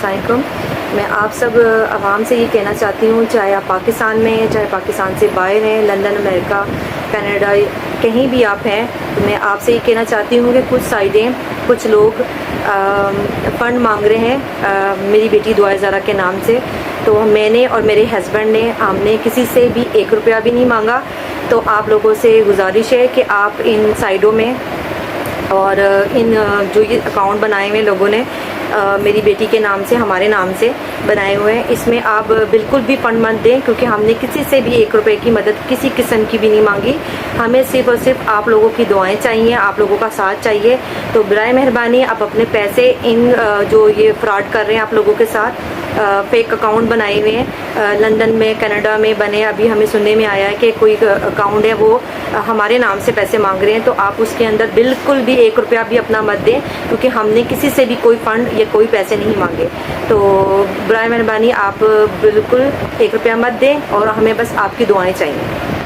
अस्सलाम। मैं आप सब आवाम से ये कहना चाहती हूँ, चाहे आप पाकिस्तान में हैं, चाहे पाकिस्तान से बाहर हैं, लंदन, अमेरिका, कनाडा, कहीं भी आप हैं, तो मैं आपसे ये कहना चाहती हूँ कि कुछ साइडें, कुछ लोग फ़ंड मांग रहे हैं मेरी बेटी दुआ ज़रा के नाम से। तो मैंने और मेरे हस्बैंड ने, हमने किसी से भी 1 रुपया भी नहीं मांगा। तो आप लोगों से गुजारिश है कि आप इन साइडों में और इन जो ये अकाउंट बनाए हुए लोगों ने मेरी बेटी के नाम से, हमारे नाम से बनाए हुए हैं, इसमें आप बिल्कुल भी फ़ंड मत दें, क्योंकि हमने किसी से भी 1 रुपए की मदद किसी किस्म की भी नहीं मांगी। हमें सिर्फ़ और सिर्फ आप लोगों की दुआएं चाहिए, आप लोगों का साथ चाहिए। तो बराए मेहरबानी आप अपने पैसे इन जो ये फ्रॉड कर रहे हैं आप लोगों के साथ, फेक अकाउंट बनाए हुए हैं, लंदन में, कनाडा में बने, अभी हमें सुनने में आया है कि कोई अकाउंट है वो हमारे नाम से पैसे मांग रहे हैं। तो आप उसके अंदर बिल्कुल भी 1 रुपया भी अपना मत दें, क्योंकि हमने किसी से भी कोई फ़ंड या कोई पैसे नहीं मांगे। तो बराए मेहरबानी आप बिल्कुल 1 रुपया मत दें और हमें बस आपकी दुआएं चाहिए।